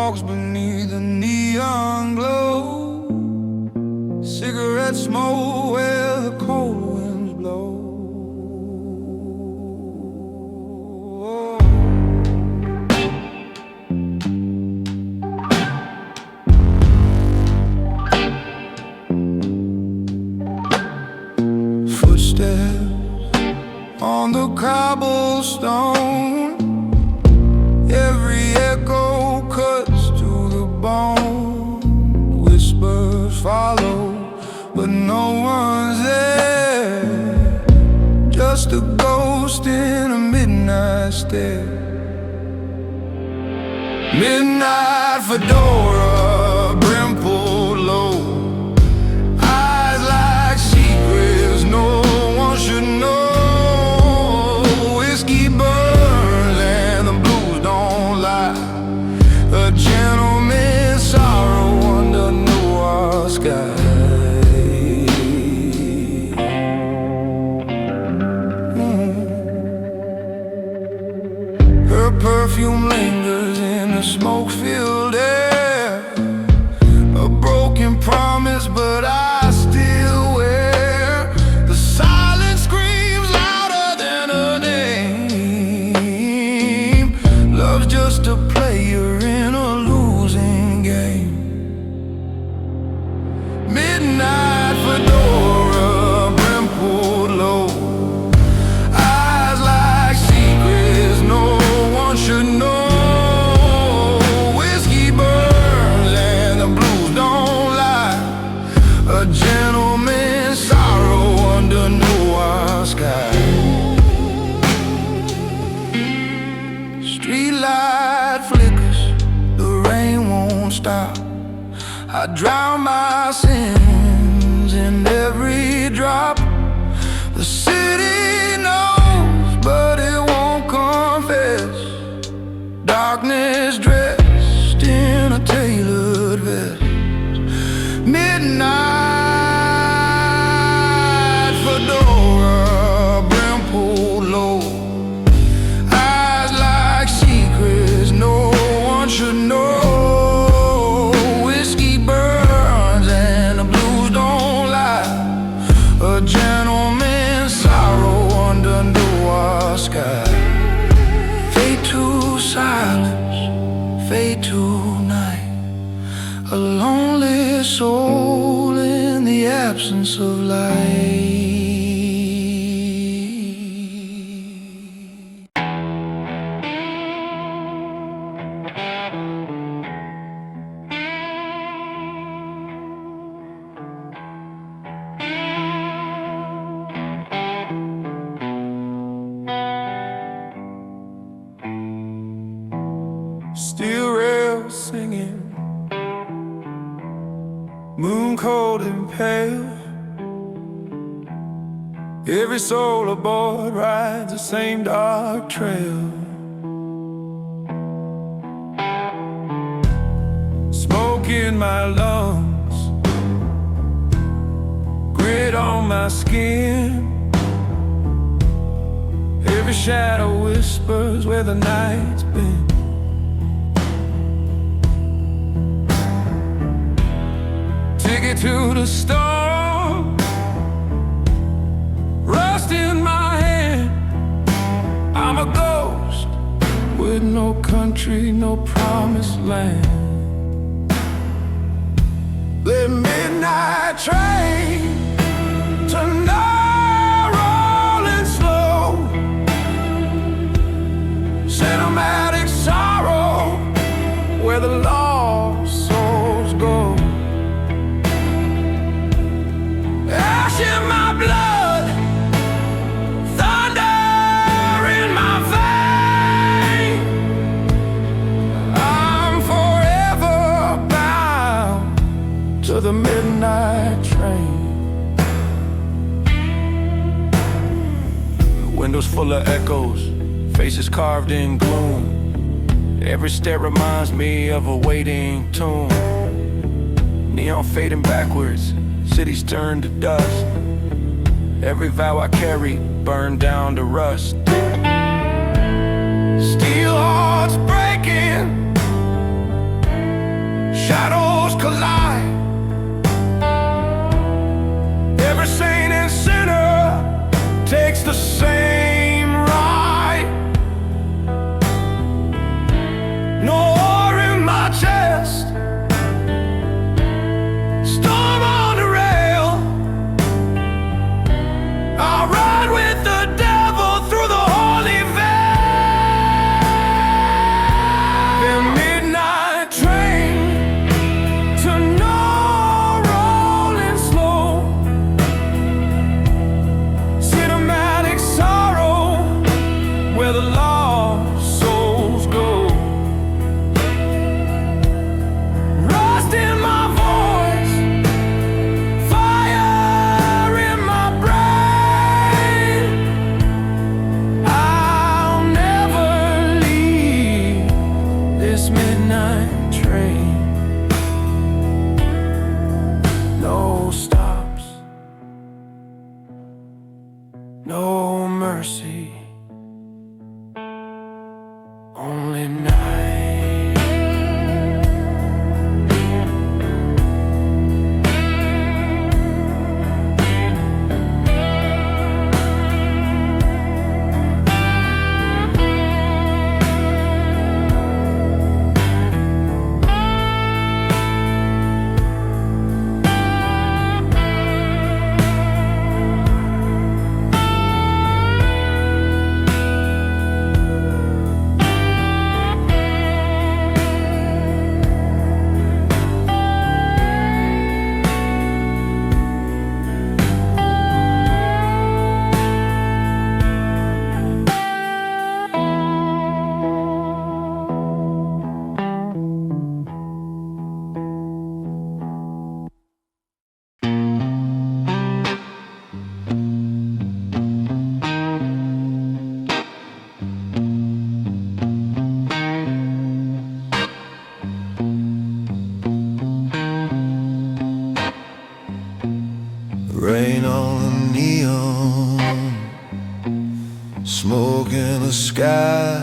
walks beneath the neon glow. Cigarette smoke where the cold winds blow. Footsteps on the cobblestone, every echo cuts to the bone. Whispers follow, but no one's there. Just a ghost in a midnight stare. Midnight fedora, brim pulled low. Eyes like secrets no one should know. Whiskey burns and the blues don't lie. A gentleman's sorrow under Noir sky. Her perfume lingers in the smoke-filled air. A broken promise, but I still wear. The silence screams louder than her name. Love's just a player in a losing game. Midnight fedora, brim pulled low. Eyes like secrets no one should know. Whiskey burns and the blues don't lie. A gentleman's sorrow under Noir sky. Streetlight flickers, the rain won't stop. I drown my sins in every drop. The city knows, but it won't confess. Darkness dressed in a tailored vest. Midnight fedora, brim pulled low. Eyes like secrets no one should know. Whiskey burns and the blues don't lie. A gentleman's sorrow under Noir sky. Fade to silence, fade to night. A lonely soul in the absence of light. Steel rails singing, moon cold and pale. Every soul aboard rides the same dark trail. Smoke in my lungs, grit on my skin. Every shadow whispers where the night's been. Ticket to the storm, rust in my hand. I'm a ghost with no country, no promised land. The midnight train to Noir rolling slow. Cinematic sorrow where the lost souls go. Ash in my blood, thunder in my veins. I'm forever bound to the midnight train. The windows full of echoes, faces carved in gloom. Every step reminds me of a waiting tomb. Neon fading backwards, cities turn to dust. Every vow I carried burned down to rust. Steel hearts breaking, shadows collide. Every saint and sinner takes the same ride. Noir in my chest, storm on the rail. I'll ride with the devil through the holy veil. The midnight train to Noir, rolling slow. Cinematic sorrow, where the lost souls go. Rust in my voice, fire in my brain. I'll never leave this midnight train. No stops, no mercy, only night. Rain on the neon, smoke in the sky.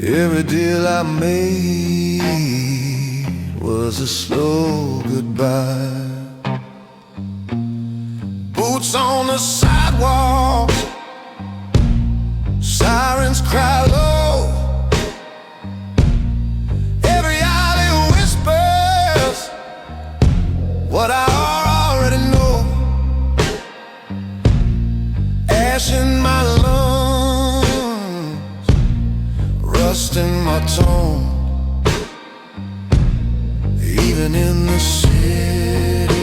Every deal I made was a slow goodbye. Boots on the sidewalks, sirens cry low. Every alley whispers what I already know. Ash in my lungs, rust in my tone. Even in the city,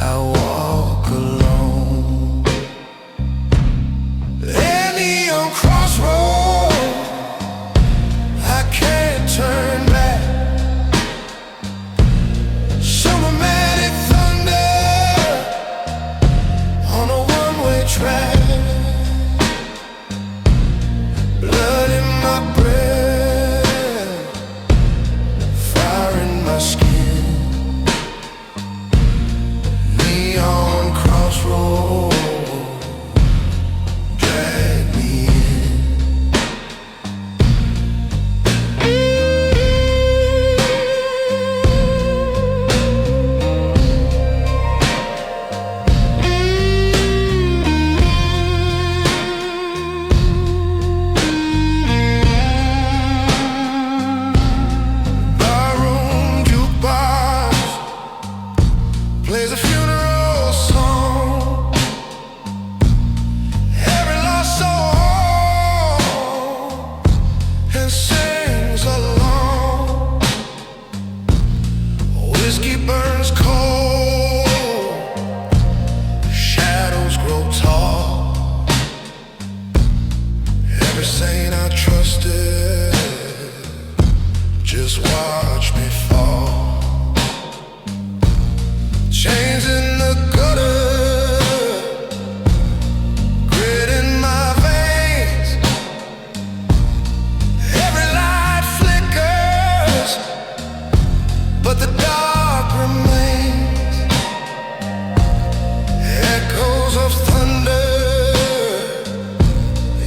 I walk alone. Any on crossroad, I can't turn back. Cinematic thunder on a one-way track. Blood in my breath, fire in my skin. Neon crossroad, drag me in. Barroom jukebox plays a funeral song. Every lost soul and sings along. Whiskey burns cold, shadows grow tall. Every saint I trusted just watch me fall. Chains in the gutter, grit in my veins. Every light flickers, but the dark remains. Echoes of thunder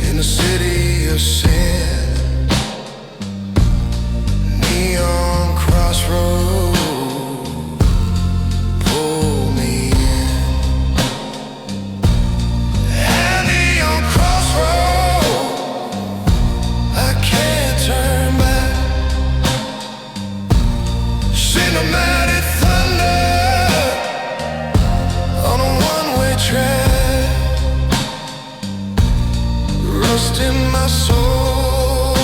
in the city of sin. Cinematic thunder on a one-way track, rust in my soul,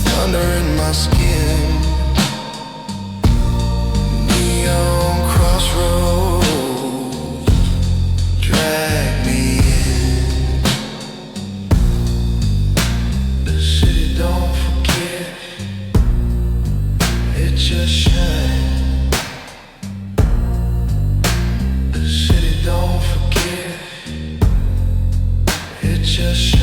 thunder in my skin, neon crossroads drag me in. The city don't forget, it just shines. The city don't forget, it just shines.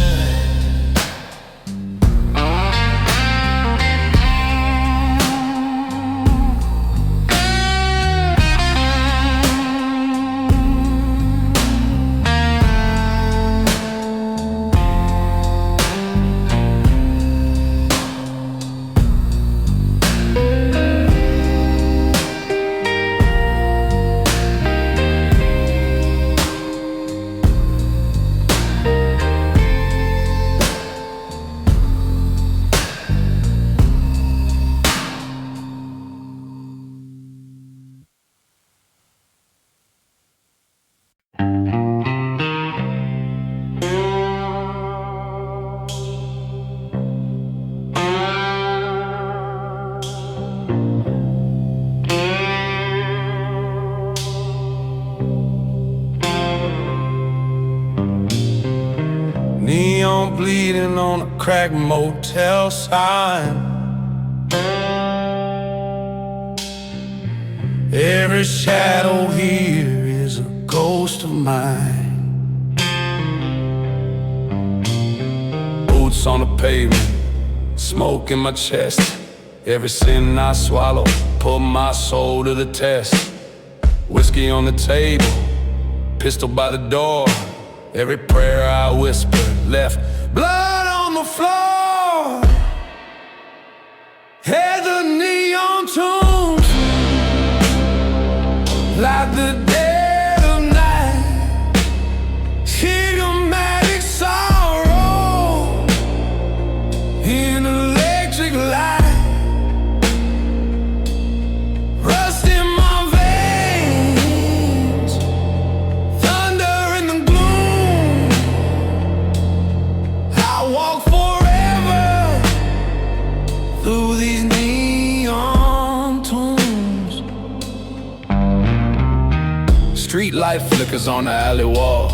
Neon bleeding on a cracked motel sign. Every shadow here is a ghost of mine. Boots on the pavement, smoke in my chest. Every sin I swallow, put my soul to the test. Whiskey on the table, pistol by the door. Every prayer I whispered left blood on the floor. Hear the neon tunes like the dead of night. Cinematic sorrow in electric light. Rust in my veins, thunder in the gloom. I walk forever through these neon tunes. Street light flickers on the alley wall.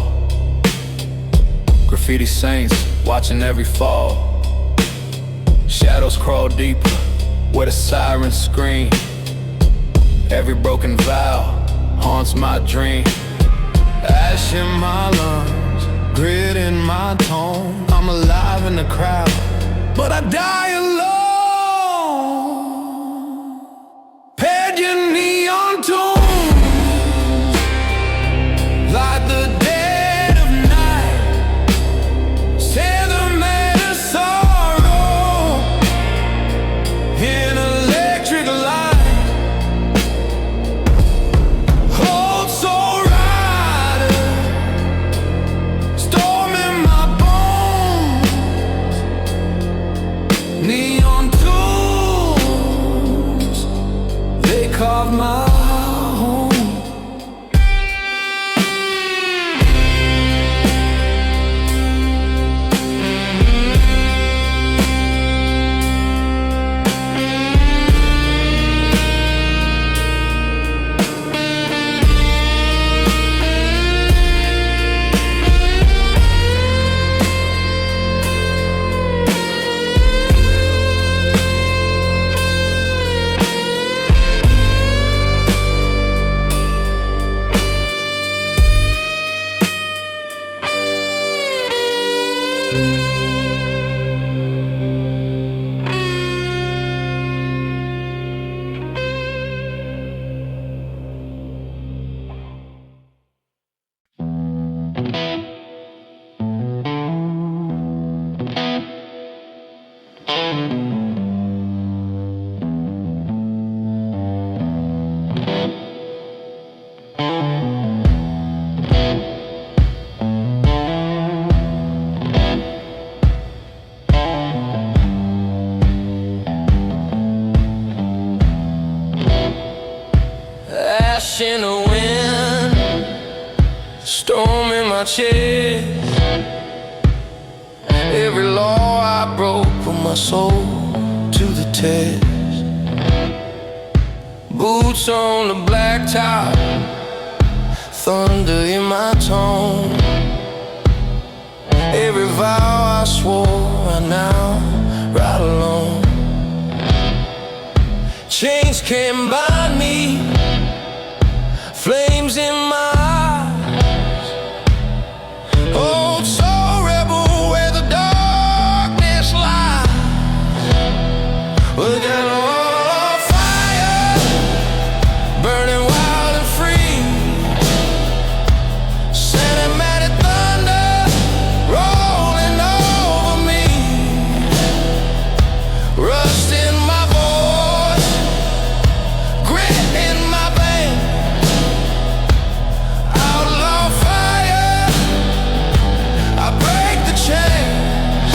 Graffiti saints watching every fall. Shadows crawl deeper where the sirens scream. Every broken vow haunts my dream. Ash in my lungs, grit in my tone. I'm alive in the crowd, but I die alone. Paired your neon tunes like the dead of night. Say the man of sorrow in electric light. Old soul rider, storm in my bones. Neon tunes, they carve my home. ash in the wind, storm in my chest. Every law I broke put my soul to the test. Boots on the blacktop, thunder in my tone. Every vow I swore I now ride alone. Chains can't bind me, flames in my eyes. Old soul rebel where the darkness lies. With that oil of fire, burning wild and free. Cinematic thunder rolling over me. Rust in my voice, grit in my veins. Outlaw fire, I break the chains.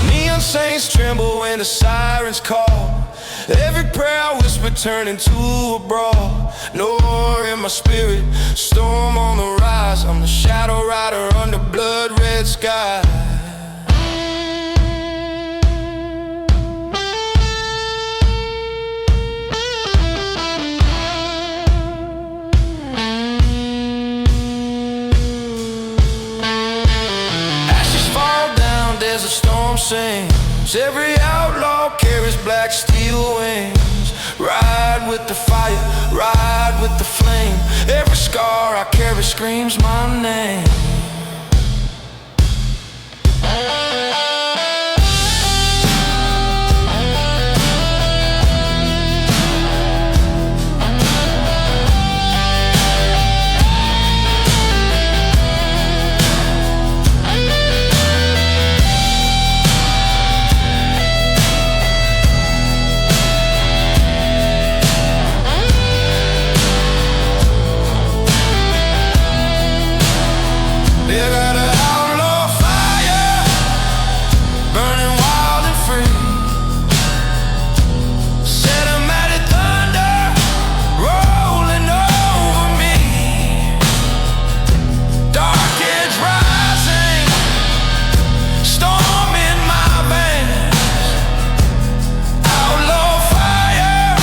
Neon saints tremble when the sirens call. Every prayer I whisper turn into a brawl. Noir in my spirit, storm on the rise. I'm the shadow rider under blood red sky. Ashes fall down, there's a storm sings. Every outlaw carries black steel wings. Ride with the fire, ride with the flame. Every scar I carry screams my name. You got an outlaw fire, burning wild and free. Cinematic thunder rolling over me. Dark edge rising, storm in my veins. Outlaw fire,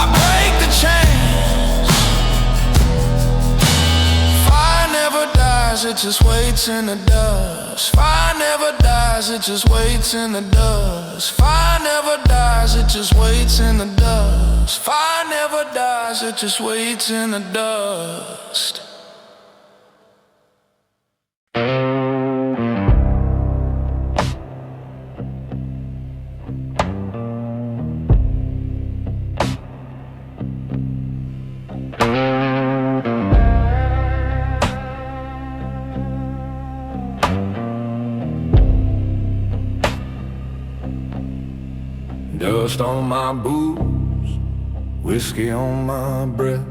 I break the chains. Fire never dies, it just waits in the dust. Fire never dies, it just waits in the dust. Fire never dies, it just waits in the dust. Fire never dies, it just waits in the dust. Dust on my boots, whiskey on my breath,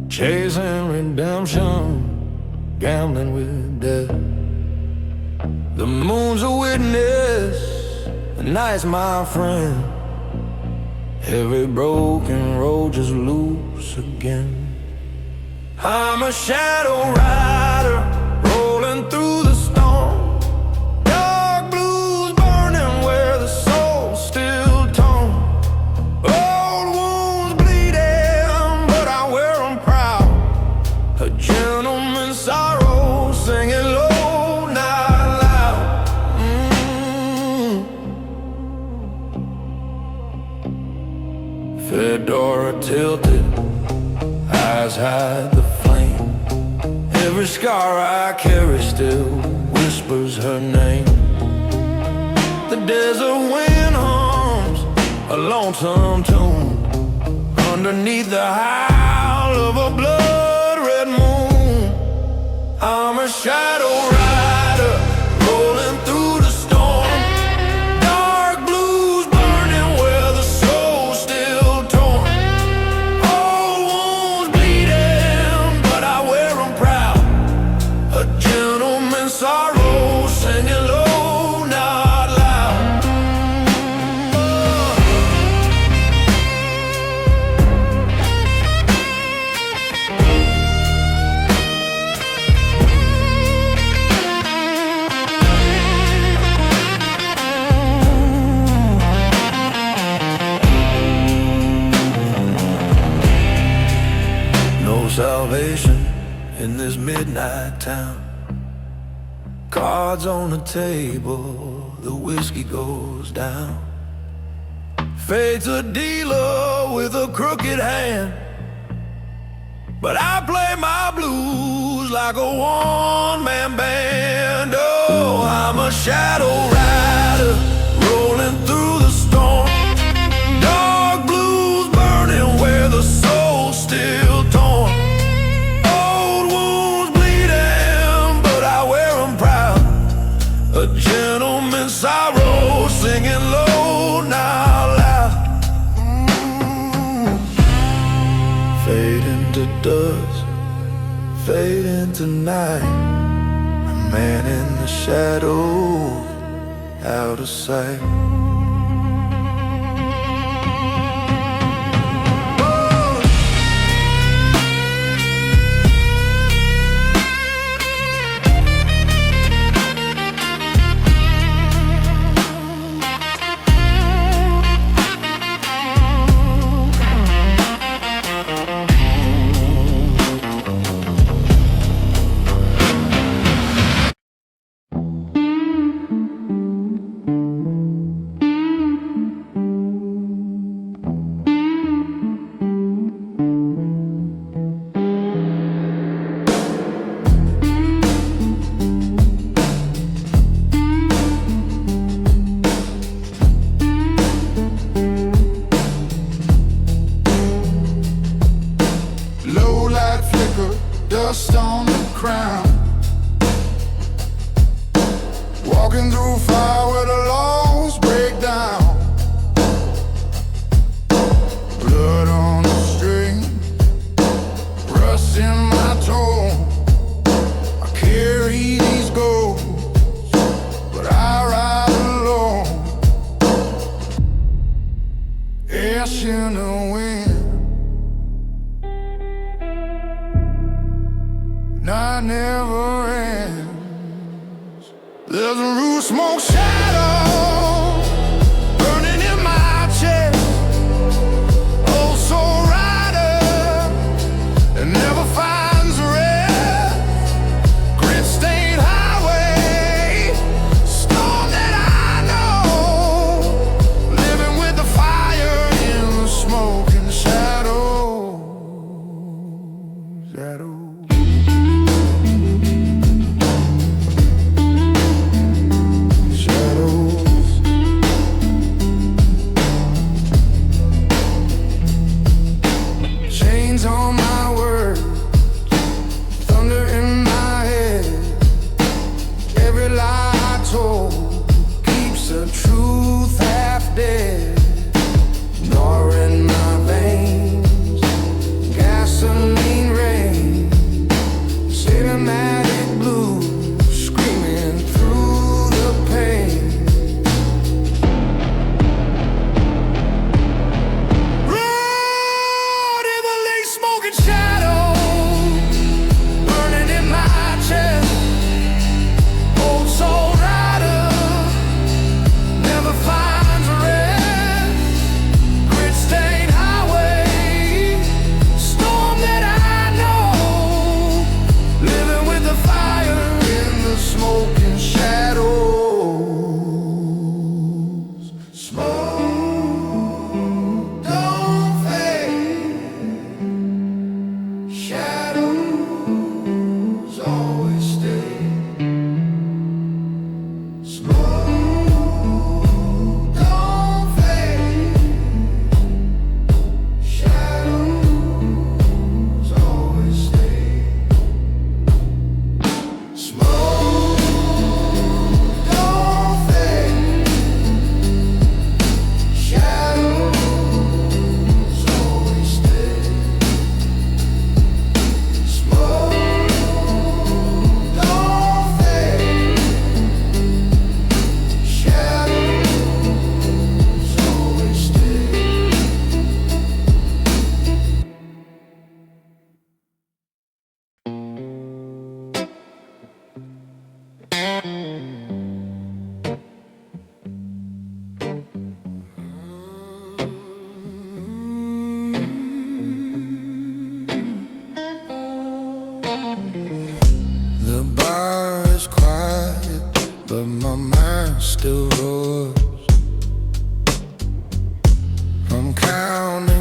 chasing redemption, gambling with death. The moon's a witness, the night's my friend. Every broken road just loose again. I'm a shadow rider, rolling through the storm. Dark blues burning where the soul's still torn. Old wounds bleeding, but I wear them proud. A gentleman's sorrow, singing low, not loud. Fedora tilted, eyes hide the flame. Every scar I carry still whispers her name. The desert wind hums a lonesome tune underneath the howl of a blood-red moon. I'm a shadow rider, rolling through the storm. Dark blues burning where the soul's still torn. Old wounds bleeding, but I wear them proud. A gentleman's sorrow, singing low, not loud. in this midnight town. Cards on the table, the whiskey goes down. Fate's a dealer with a crooked hand, but I play my blues like a one-man band. Oh, I'm a shadow rider rolling through the storm. Dark blues burning where the soul's still torn. Old wounds bleeding, but I wear them proud. A gentleman's sorrow singing low, now loud. Fade into dust, fade into night. A man in the shadow, out of sight. Dust on the crown, walking through fire where the laws break down. Blood on the string, rust in my toe. I carry these ghosts, but I ride alone. Ash in the wind, night never ends. There's a root smoke shadow burning in my chest. Old soul rider that never finds rest. Grit stained highway, storm that I know. Living with the fire in the smoke and shadow. Shadow.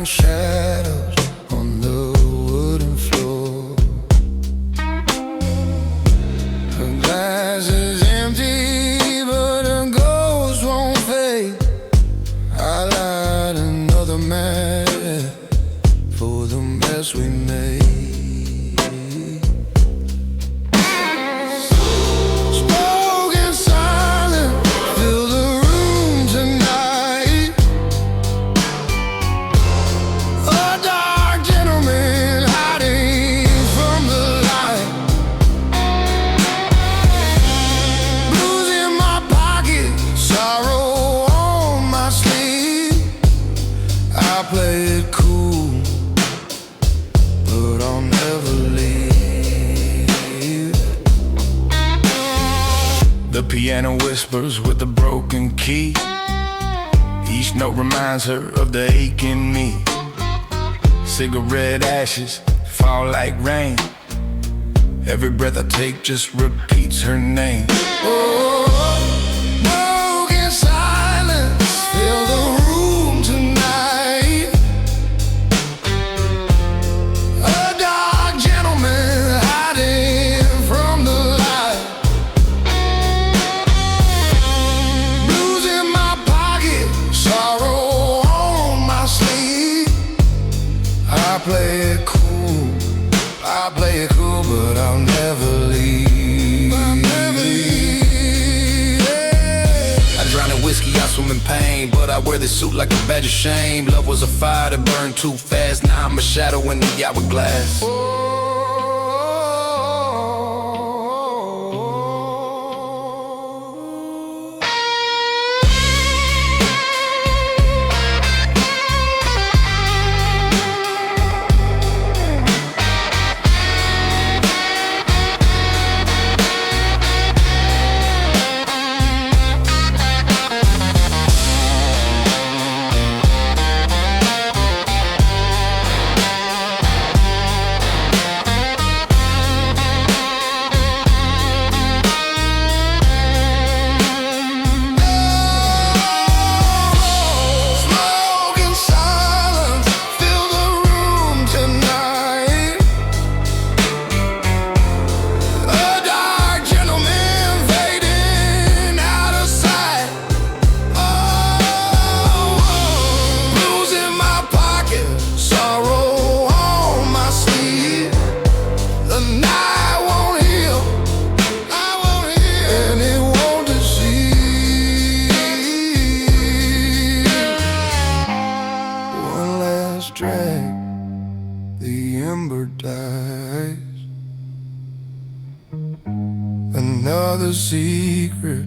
casting shadows on the wooden floor. Her glass is empty, but her ghost won't fade. I light another match for the mess we made. I play it cool, but I'll never leave. The piano whispers with a broken key. Each note reminds her of the ache in me. Cigarette ashes fall like rain. Every breath I take just repeats her name. Oh, broken silence, fill the room tonight. I play it cool, but I'll never leave. Yeah. I drown in whiskey, I swim in pain, but I wear this suit like a badge of shame. Love was a fire that burned too fast. Now I'm a shadow in the hourglass. Drag, the ember dies. Another secret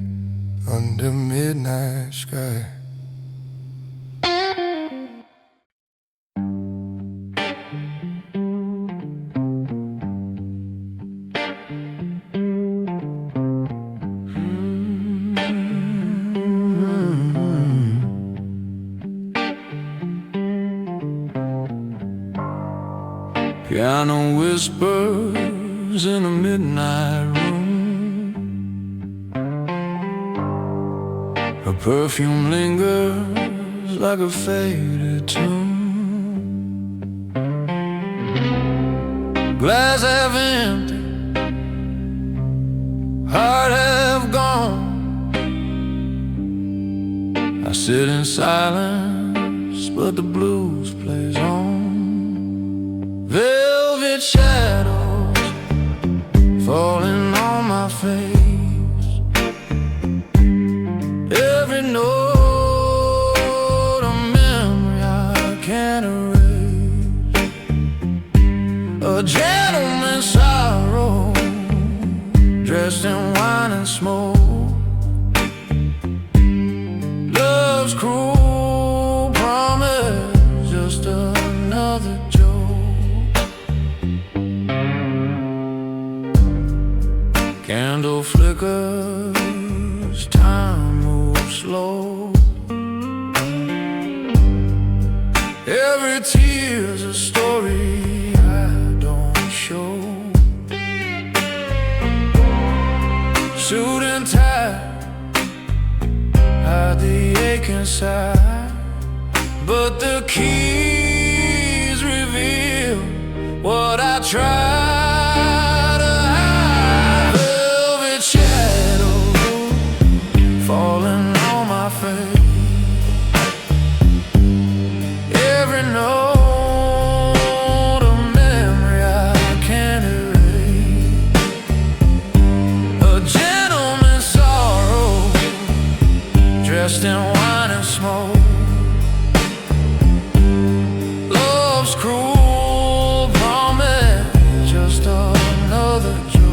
under midnight sky. Piano whispers in a midnight room. Her perfume lingers like a faded tune. Glass half empty, heart half gone. I sit in silence, but the blues plays on. Velvet shadows falling on my face. Every note a memory I can't erase. A gentleman's sorrow dressed in wine and smoke. Love's cruel promise, just another joke. Candle flickers, time moves slow. Every tear's a story I don't show. Suit and tie, hide the ache inside, but the key what I try to hide. Velvet shadow falling on my face. Every note of memory I can't erase. A gentleman's sorrow dressed in wine and smoke. Love's cruel promise, just another joke.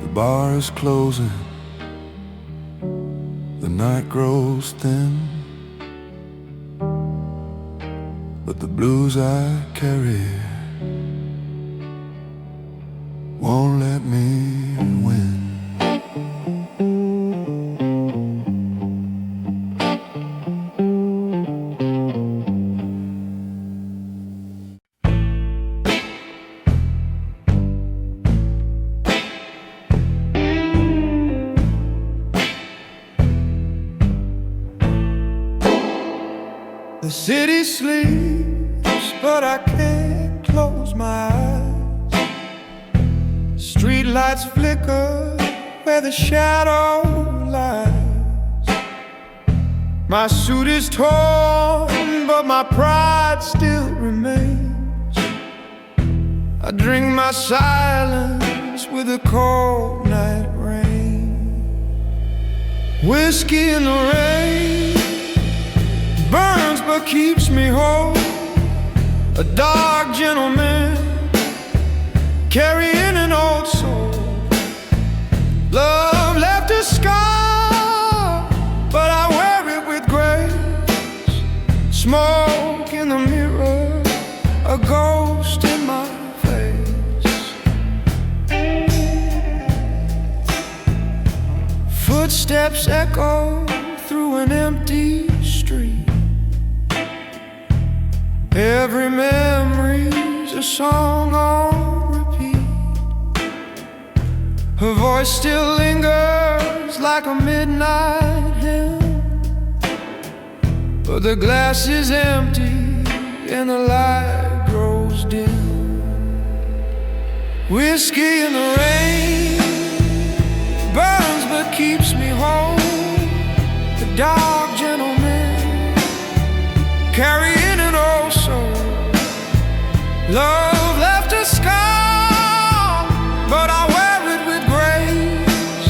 The bar is closing, the night grows thin, but the blues I carry won't let me win. The city sleeps, but I can't close my eyes. Street lights flicker where the shadow lies. My suit is torn, but my pride still remains. I drink my silence with the cold night rain. Whiskey in the rain burns but keeps me whole. A dark gentleman carrying an old soul. Love left a scar, but I wear it with grace. Smoke in the mirror, a ghost in my face. Footsteps echo through an empty street. Every memory's a song on repeat. Her voice still lingers like a midnight hymn, but the glass is empty and the light grows dim. Whiskey in the rain burns but keeps me whole. The dark gentleman carrying an old soul. Love left a scar, but I wear it with grace.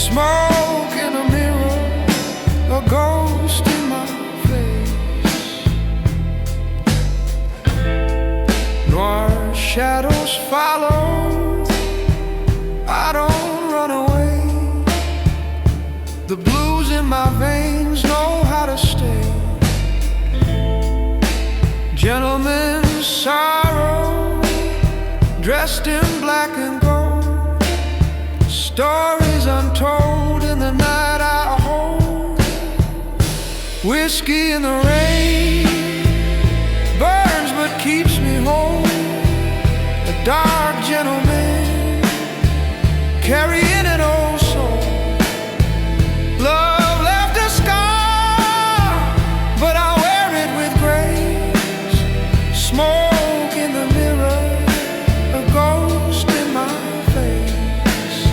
Smoke in a mirror, a ghost in my face. Noir shadows follow, I don't run away. The blues in my veins know how to stay. Gentleman's sorrow, dressed in black and gold. Stories untold in the night I hold. Whiskey in the rain burns but keeps me whole. A dark gentleman carrying an old soul. Love left a scar, but I wear it with grace. Smoke in the mirror, a ghost in my face.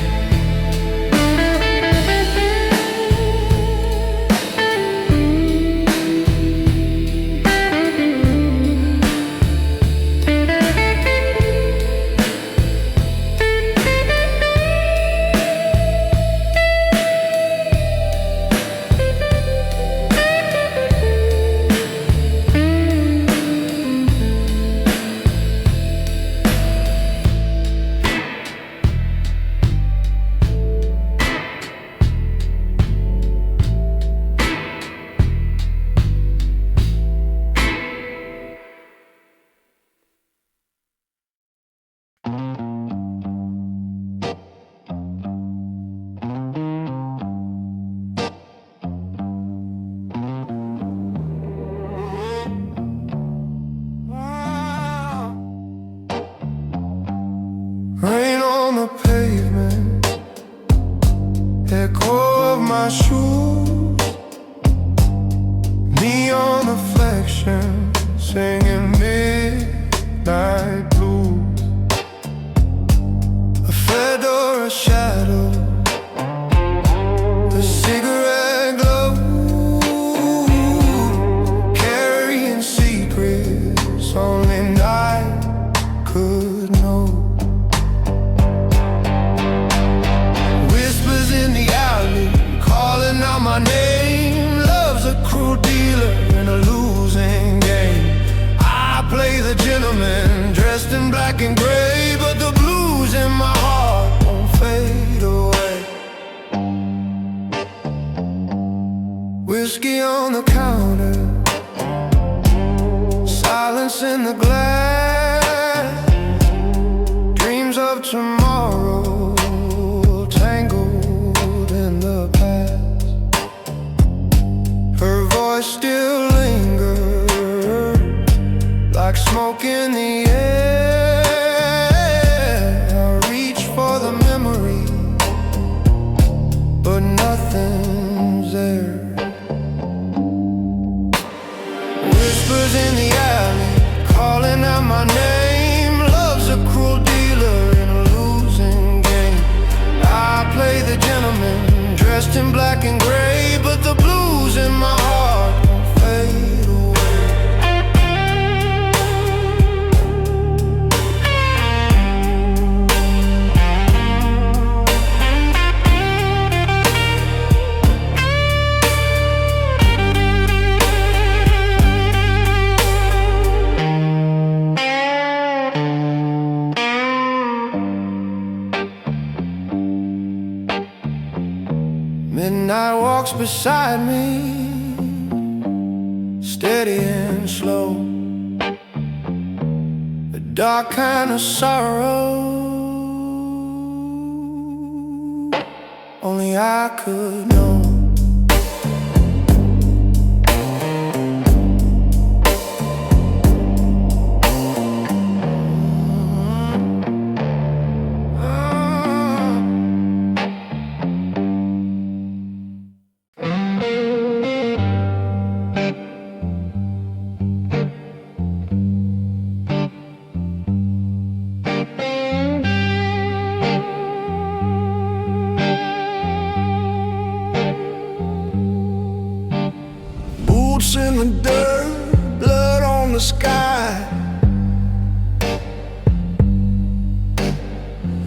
Rain on the pavement, echo of my shoes, neon reflection, singing midnight blues. A fedora shadow, a cigarette glow, carrying secrets only night could know. Whispers in the alley, calling out my name. Love's a cruel dealer in a losing game. I play the gentleman, dressed in black and gray, but the blues in my heart won't fade away. Whiskey on the counter, silence in the glass, dreams of tomorrow tangled in the past. Her voice still lingers like smoke in the air. I reach for the memory, but nothing's there. Whispers in the alley, calling out my name. Love's a cruel dealer in a losing game. I play the gentleman, dressed in black and gray, but the blues in my heart won't fade away. Midnight walks beside me, steady and slow, a dark kind of sorrow only I could know. In the dirt, blood on the sky.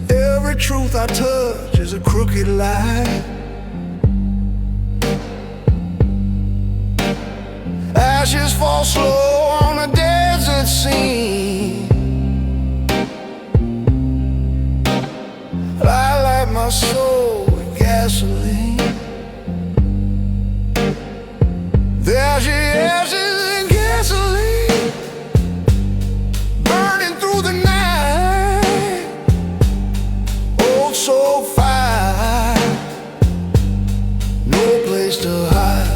Every truth I touch is a crooked lie. Ashes fall slow on a desert scene. I light my soul with gasoline. There's your ashes and gasoline, burning through the night. Old soul fire, no place to hide.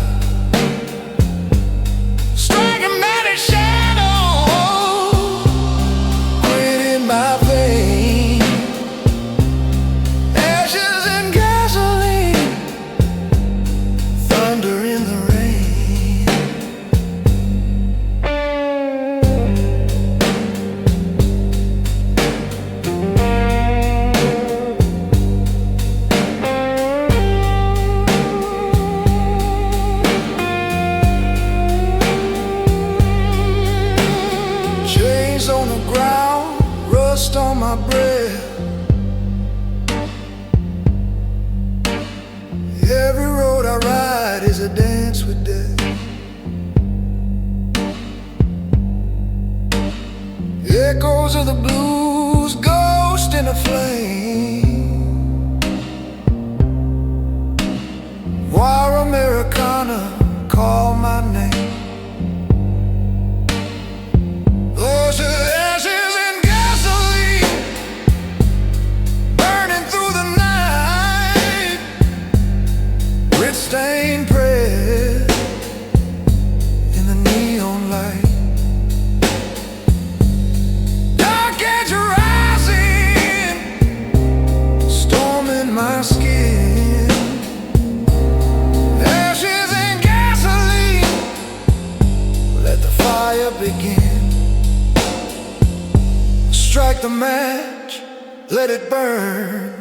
Striking mighty shadow, grit in my vein. Ashes and gasoline, thunder in the rain. On the ground, rust on my breath. Every road I ride is a dance with death. Echoes of the blues, ghost in a flame. War Americana, call my name. Those are ashes and gasoline, burning through the night. Grit stained prayer in the neon light. Dark edge rising, fire begin. Strike the match, let it burn.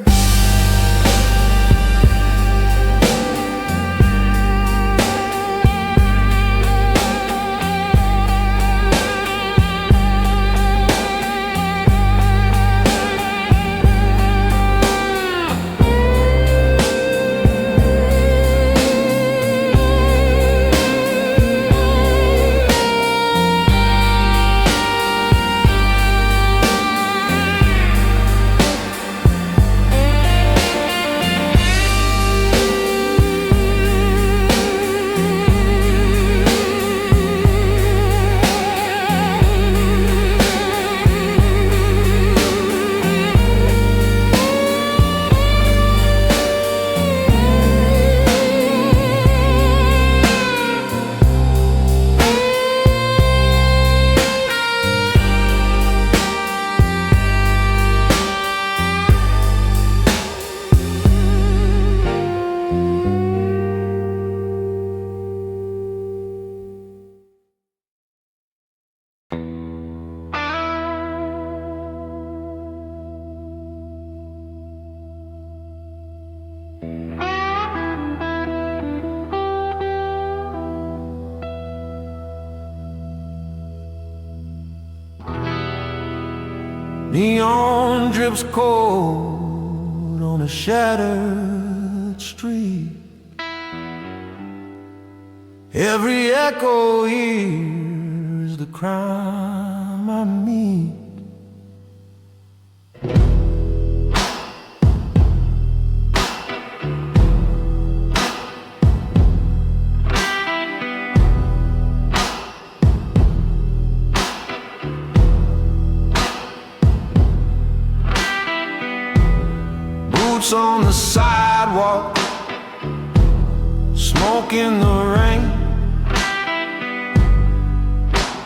Neon drips cold on a shattered street. Every echo hears the crime I meet. On the sidewalk, smoke in the rain.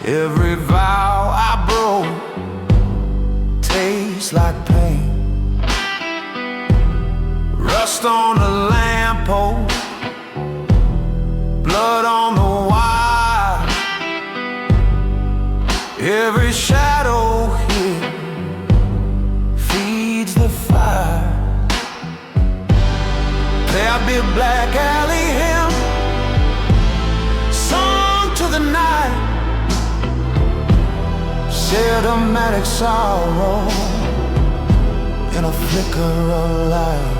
Every vow I broke tastes like pain. Rust on the lamppost, blood on the wire. Every shadow here feeds the fire. There'll be a black alley hymn sung to the night, sedimentic sorrow in a flicker of light.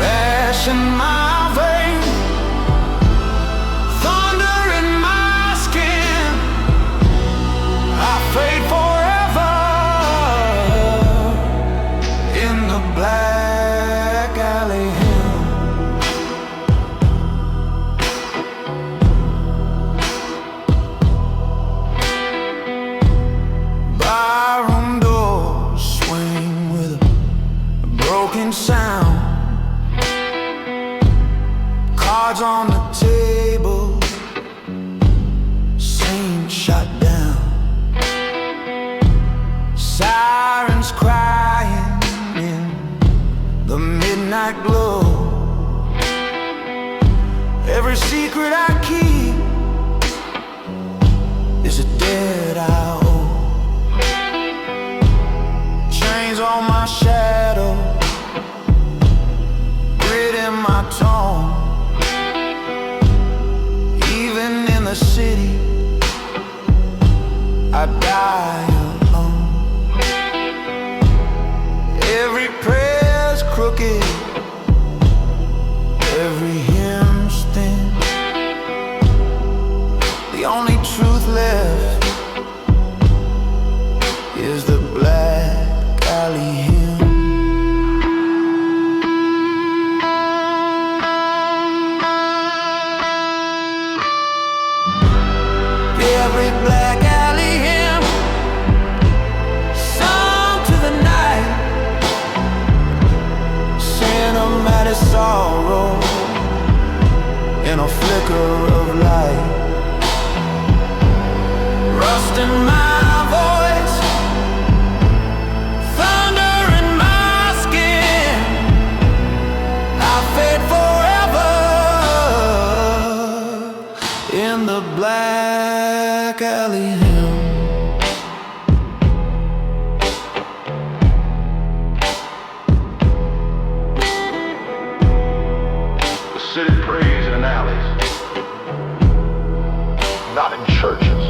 Rash in my vein, thunder in my skin. I fade forever in the black. Sound, cards on the table, scene shut down. Sirens crying in the midnight glow. Every secret I keep is a debt I owe. Chains on my shadow, in my tone. Even in the city, I die alone. Every prayer's crooked, every hymn's thin. The only truth left is the black alley hymn. Every black alley hymn sung to the night, cinematic sorrow in a flicker of light. Rust in my voice, thunder in my skin. I fade forever in the black back alley hymn. The city prays in alleys, not in churches.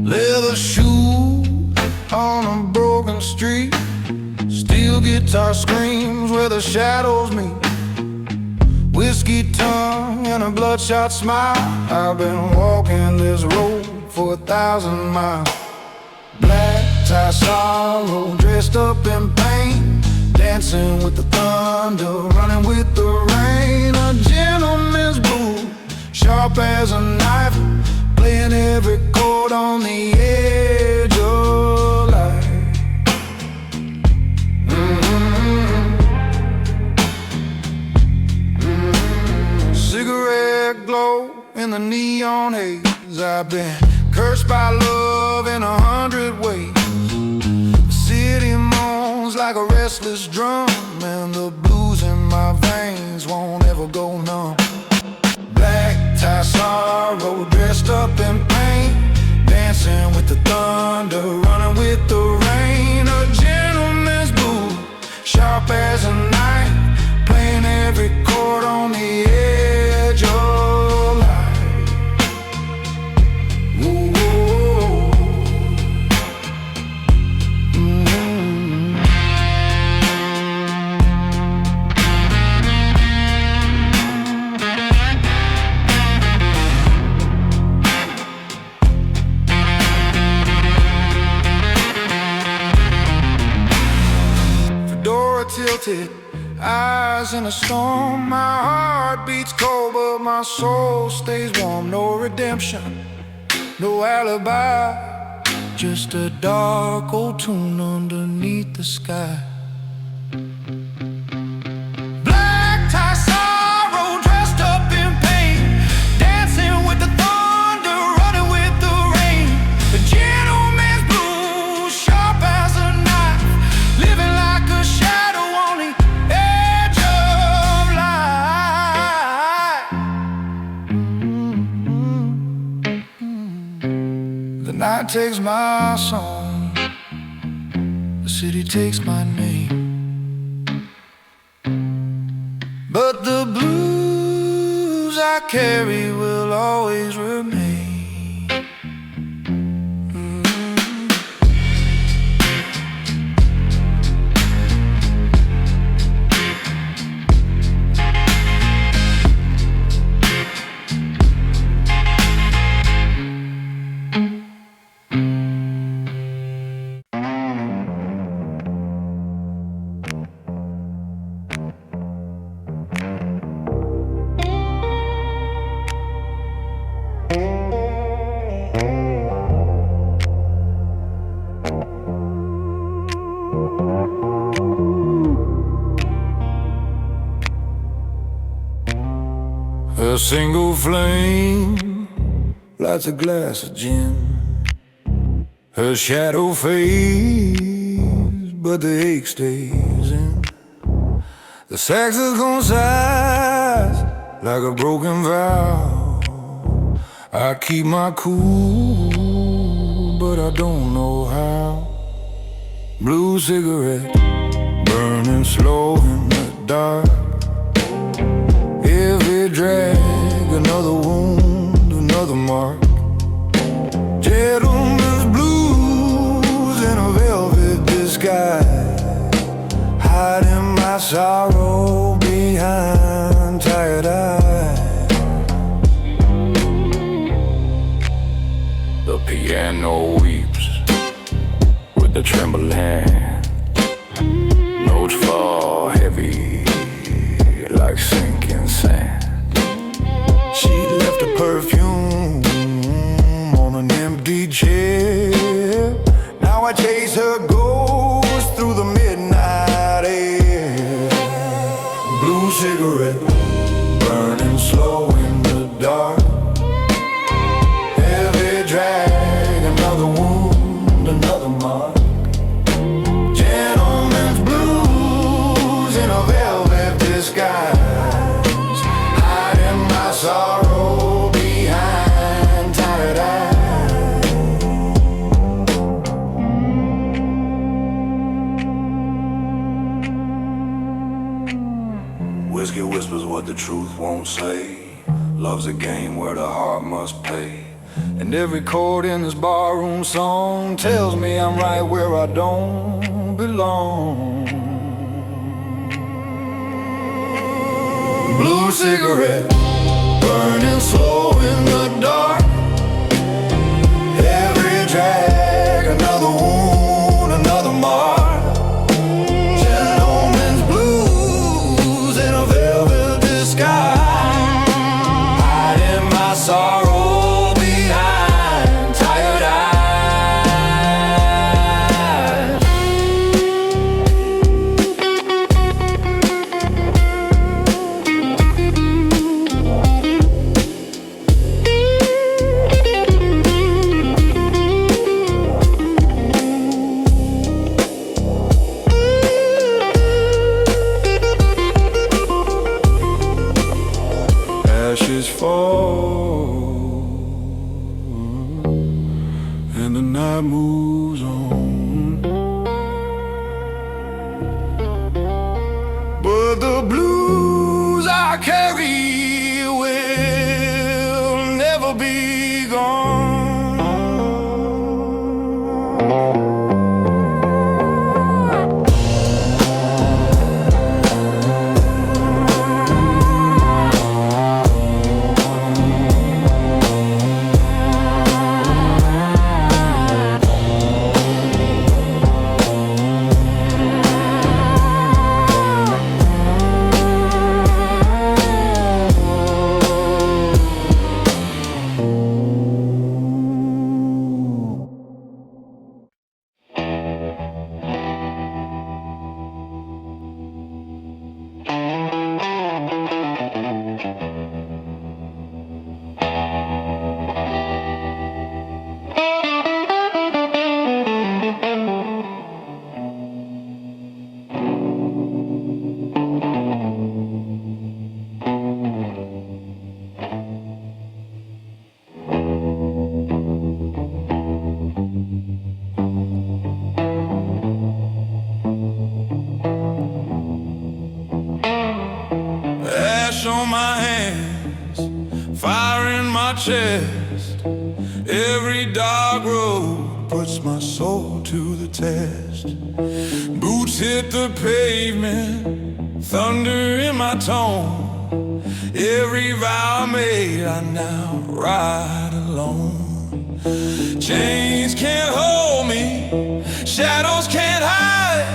Leather shoes on a broken street, steel guitar screams where the shadows meet. Whiskey tongue and a bloodshot smile. I've been walking this road for 1,000 miles. Black tie sorrow, dressed up in pain, dancing with the thunder, running with the rain. A gentleman's blues, sharp as a knife, playing every chord on the edge of life. Cigarette glow in the neon haze. I've been cursed by love in 100 ways. The city moans like a restless drum, and the blues in my veins won't ever go numb. Black tie sorrow, dressed up in pain, dancing with the thunder, running with the rain. A gentleman's blues, sharp as a knife, playing every chord on the edge of life. Ooh. Tilted, eyes in a storm. My heart beats cold, but my soul stays warm. No redemption, no alibi, just a dark old tune underneath the sky. Black tie sorrow, dressed up in pain, dancing with the thunder, running with the rain. The gentleman's blues, sharp as a knife, living like a shadow. The night takes my song, the city takes my name, but the blues I carry will always remain. A single flame lights a glass of gin. Her shadow fades, but the ache stays in. The saxophone sighs like a broken vow. I keep my cool, but I don't know how. Blue cigarette burning slow in the dark. Every drag, another wound, another mark. Gentleman's blues in a velvet disguise, hiding my sorrow behind tired eyes. The piano weeps with the trembling hand. Notes fall heavy like sinking sand. She left a perfume on an empty chair. Now I chase her ghost whiskey whispers what the truth won't say. Love's a game where the heart must pay. And every chord in this barroom song tells me I'm right where I don't belong. Blue cigarette, burning slow in the dark. Every drag, another wound, another mark. Gentleman's blues in a velvet disguise, hiding my sorrow behind tired eyes. Ashes fall and the night moves on, but the blues I carry will never be gone. Ash on my hands, fire in my chest. Every dark road puts my soul to the test. Boots hit the pavement, thunder in my tone. Every vow I made, I now ride alone. Chains can't hold me, shadows can't hide.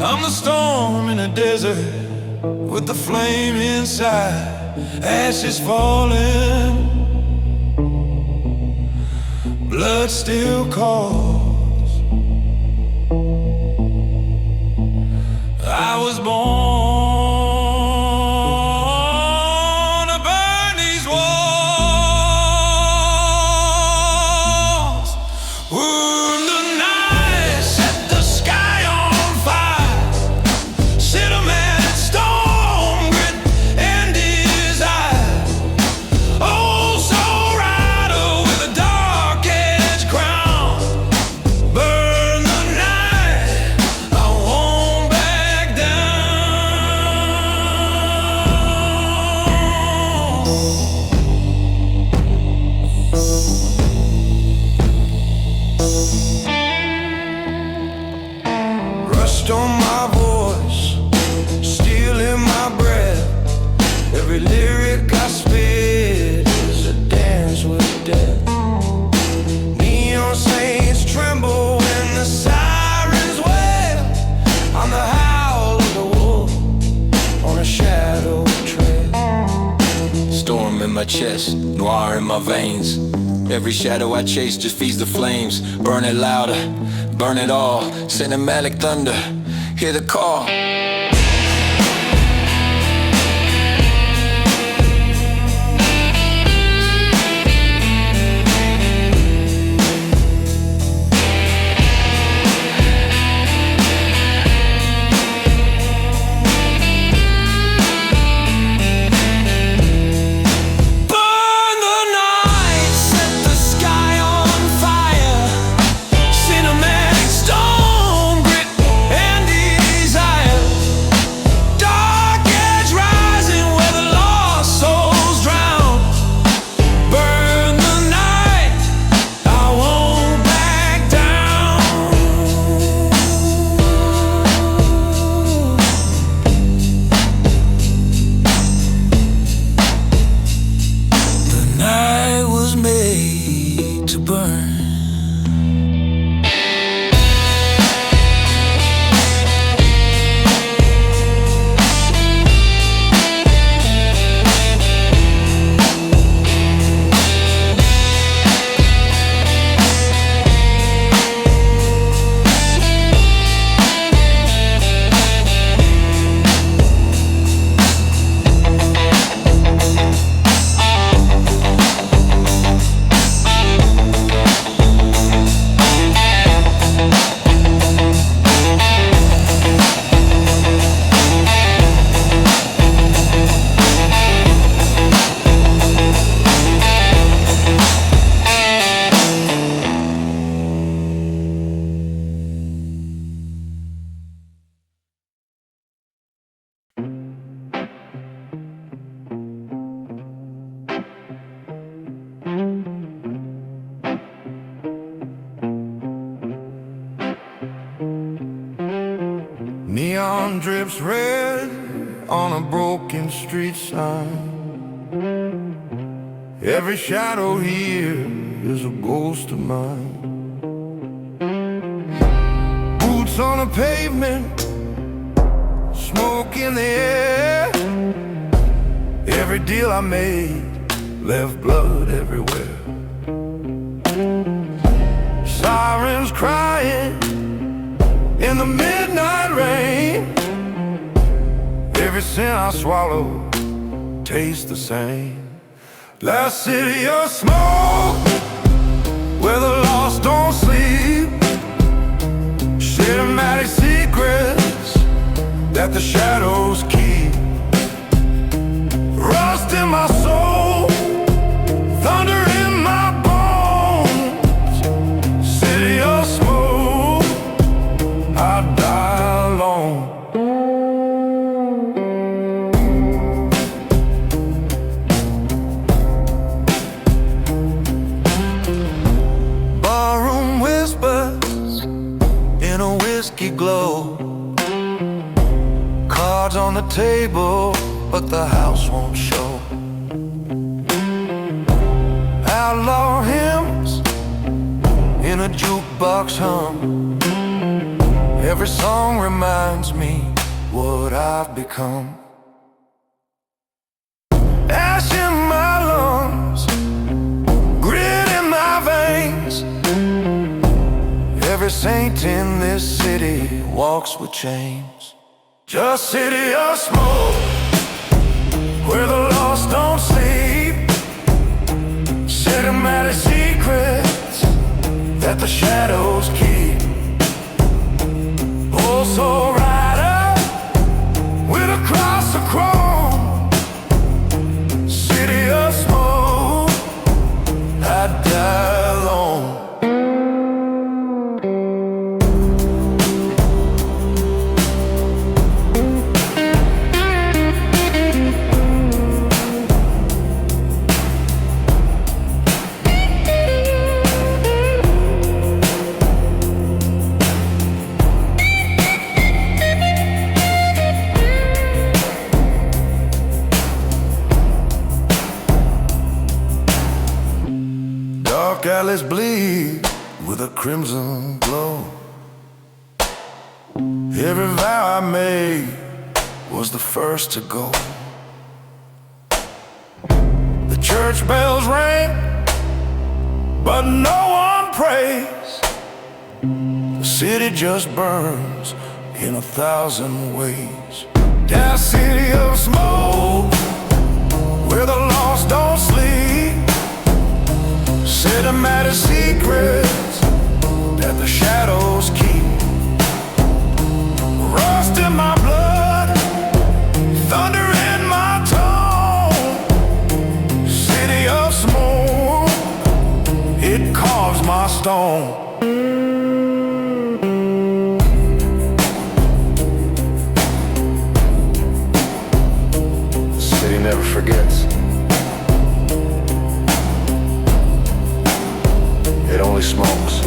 I'm the storm in the desert with the flame inside. Ashes falling, blood still calls. I was born to burn these walls. When the night set the sky on fire, cinematic storm grit and desire. Oh, soul rider with a dark edge crown. Burn the night, I won't back down. Rust on my voice, steel in my breath. Every lyric I spit is a dance with death. Neon saints tremble when the sirens wail. I'm the howl of the wolf on a shadow trail. Storm in my chest, noir in my veins. Every shadow I chase just feeds the flames. Burn it louder, burn it all. Cinematic thunder, hear the call. Burn the night, set the sky on fire. Cinematic storm grit and desire. Neon drips red on a broken street sign. Every shadow here is a ghost of mine. Boots on the pavement, smoke in the air. Every deal I made left blood everywhere. Sirens crying in the midnight rain. Every sin I swallow tastes the same. Last city of smoke, where the lost don't sleep. Cinematic secrets that the shadows keep. Rust in my soul, thunder in my bones. City of smoke, I die alone. Barroom whispers in a whiskey glow. Cards on the table, but the house won't show. Outlaw hymns in a jukebox hum. Every song reminds me what I've become. Ash in my lungs, grit in my veins. Every saint in this city walks with chains. Just city of smoke, where the lost don't sleep. Cinematic secrets that the shadows keep. Also rider with a cross of chrome. City of smoke, I die alone. Dark alleys bleed with a crimson glow. Every vow I made was the first to go. The church bells ring, but no one prays. The city just burns in 1,000 ways. That city of smoke, where the lost don't sleep. Cinematic secrets that the shadows keep. Rust in my blood, thunder in my tone. City of smoke, it carves my stone. The city never forgets. It only smokes.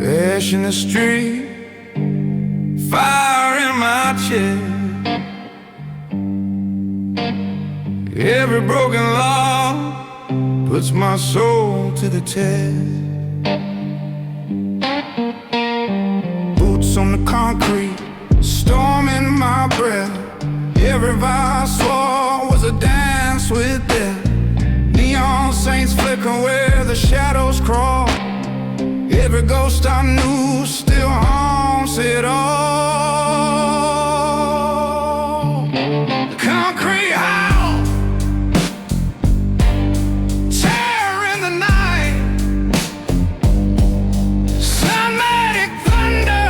Ash in the street, fire in my chest. Every broken law puts my soul to the test. Boots on the concrete, storm in my breath. Every vow I swore was a dance with death. Neon saints flicker where the shadows crawl. Every ghost I knew still haunts it all. The concrete howl, terror in the night. Cinematic thunder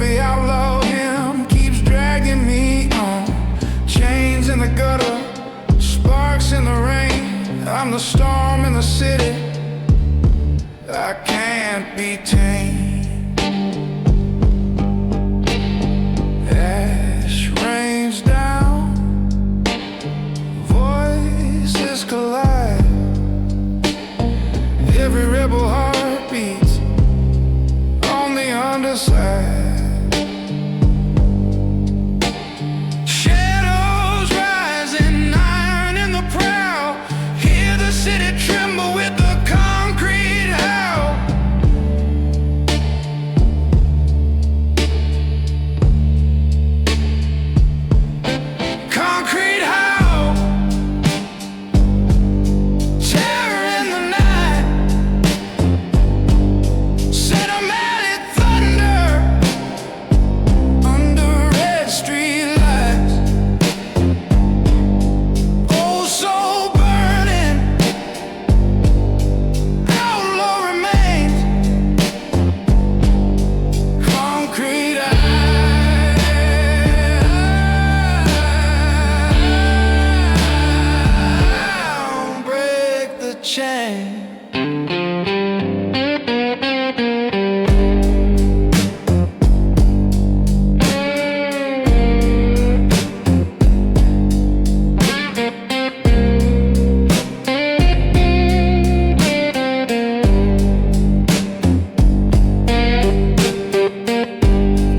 heavy outlaw hymn keeps dragging me on. Chains in the gutter, sparks in the rain. I'm the storm in the city, I can't be tamed. Ash rains down, voices collide. Every rebel heart beats on the underside. Shadows rising, iron in the prow. Hear the city tremble with the concrete howl. Concrete howl. Terror in the night. Cinematic thunder under red street lights. Old soul burning, outlaw remains. Concrete eye, break the chain.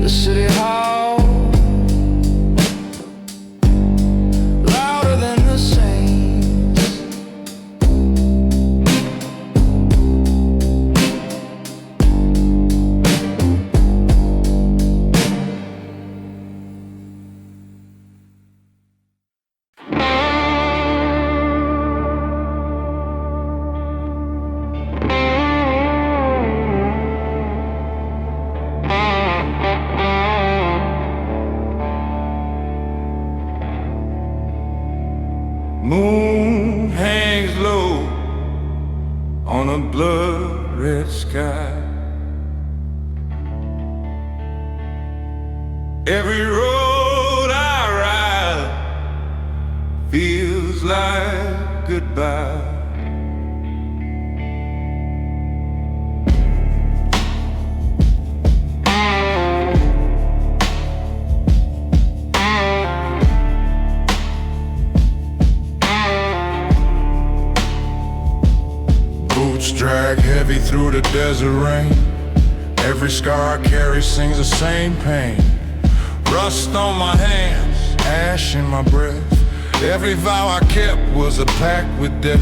The city hall, louder than the saints. Moon hangs low on a blood-red sky. Every road I ride feels like goodbye. Boots drag heavy through the desert rain. Every scar I carry sings the same pain. Rust on my hands, ash in my breath. Every vow I kept was a pact with death.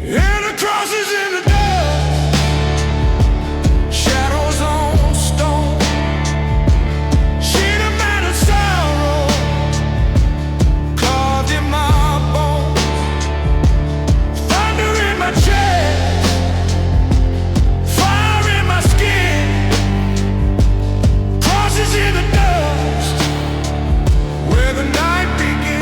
And the crosses in the dust, shadows on stone. Cinematic sorrow carved in my bones. Thunder in my chest, fire in my skin. Crosses in the dust, where the night begins.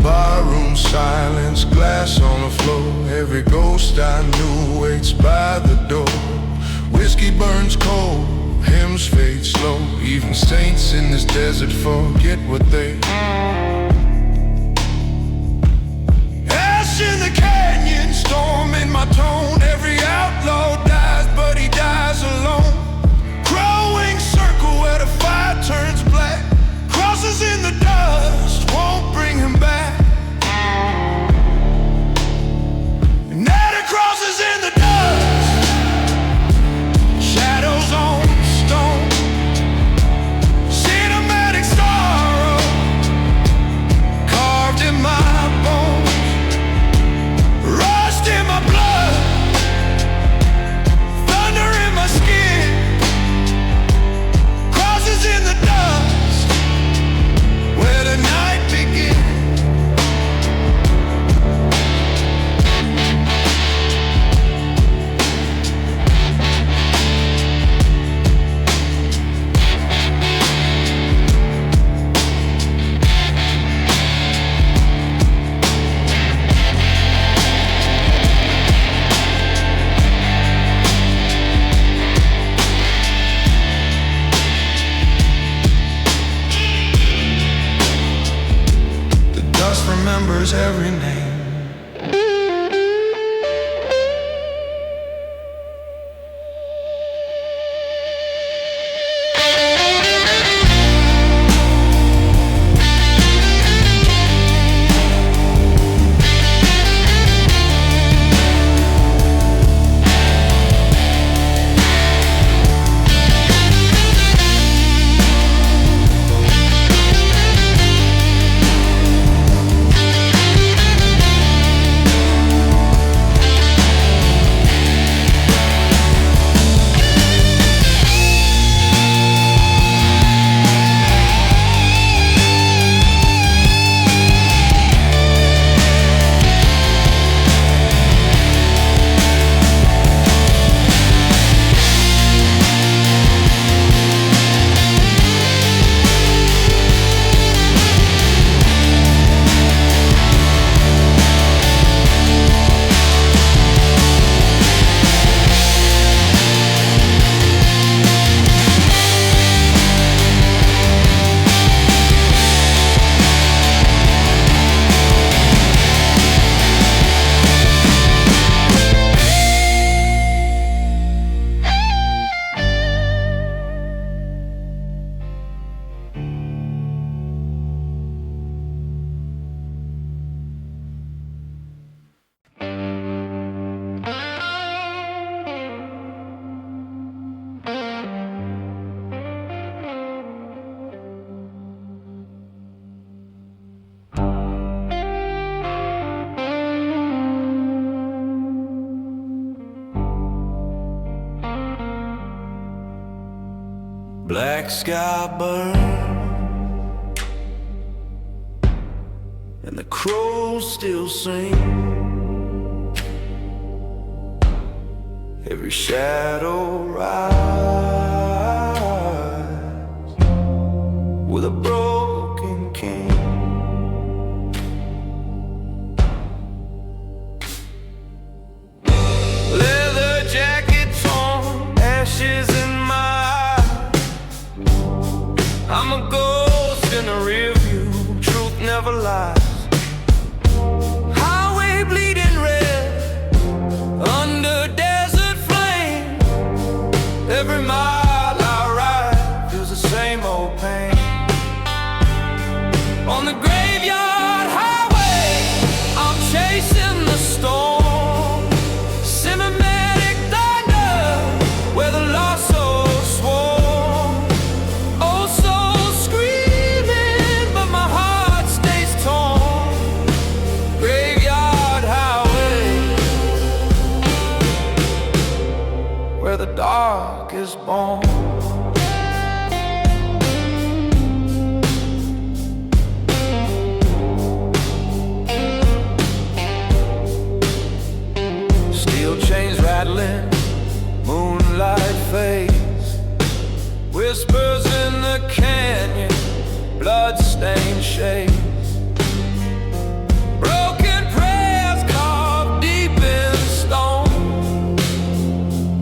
Barroom silence, glass on the floor. Every ghost I knew waits by the door. Whiskey burns cold, hymns fade slow. Even saints in this desert forget what they. Ash in the canyon, storm in my tone. Every outlaw dies, but he dies alone. Growing circle where the fire turns black. Crosses in the dust, won't bring him back. And now the crosses in the dust, shadows on stone. Cinematic sorrow black sky burn, and the crows still sing. Every shadow rise with a broken king. Leather jacket torn, ashes in my eyes. I'm a ghost in a rear view, truth never lies. Highway bleeding red, under desert flame. Every mile I ride feels the same old pain. On the graveyard highway, I'm chasing the storm. Cinematic thunder, where the lost souls swarm. Oh, souls screaming, but my heart stays torn. Graveyard highway, where the dark is born. Steel chains rattling, moonlight fades. Whispers in the canyon, blood-stained shades. Broken prayers carved deep in stone.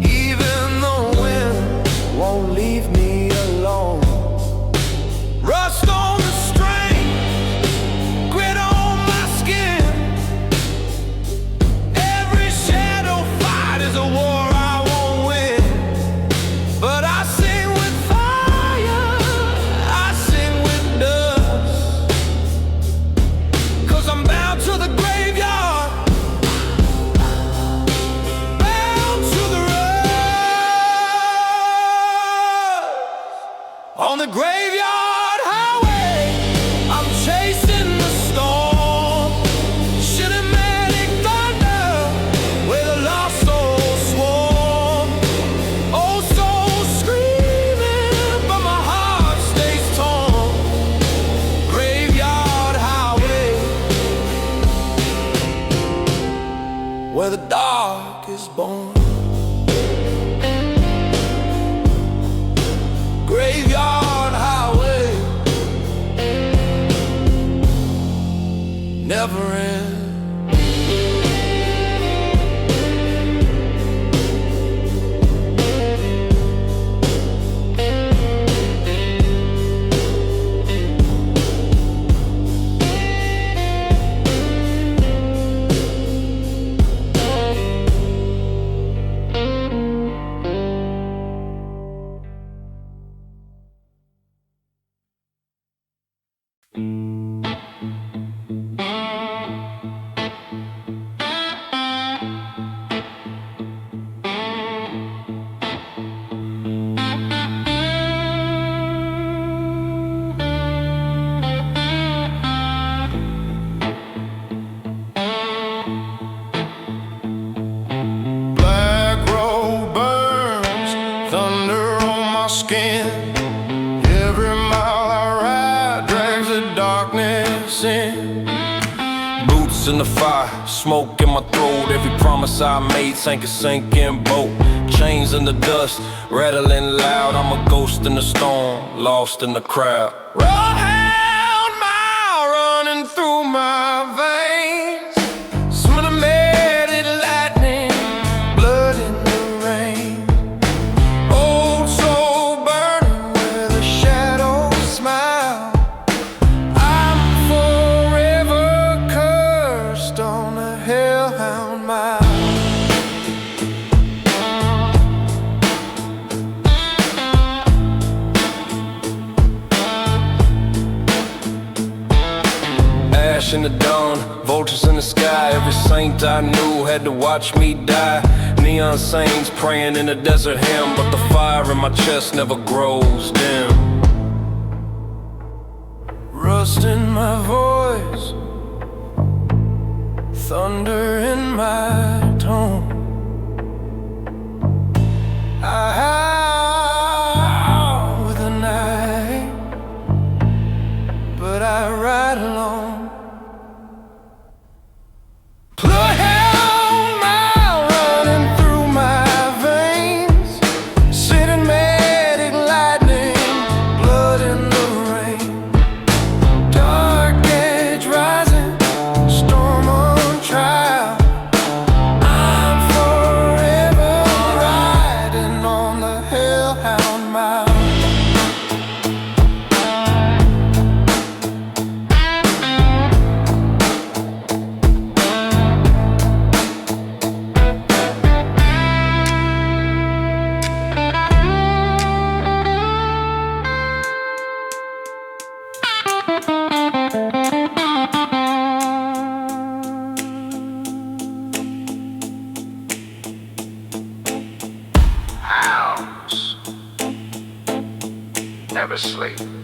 Even the wind won't leave me alone. Rust on the strength, grit on my skin. Every shadow fight is a war I won't win. But I sing with fire, I sing with dust. 'Cause I'm bound to the graveyard, bound to the rust. On the graveyard highway, I'm chasing the storm. Cinematic thunder, where the lost souls swarm. Oh, souls screaming, but my heart stays torn. Graveyard highway, where the dark is born. Graveyard highway, never end. Black road burns, thunder on my skin. Every mile I ride drags the darkness in. Boots in the fire, smoke in my throat. Every promise I made sank a sinking boat. Chains in the dust, rattling loud. I'm a ghost in the storm, lost in the crowd. Round mile running through my veins. Cinematic lightning, blood in the rain. Old soul burning where the shadows smile. I'm forever cursed on a hellhound mile. Ash in the dawn, vultures in the sky. Every saint I knew had to watch me die. Neon saints praying in a desert hymn, but the fire in my chest never grows dim. Rust in my voice, thunder in my tone. I howl with never sleep.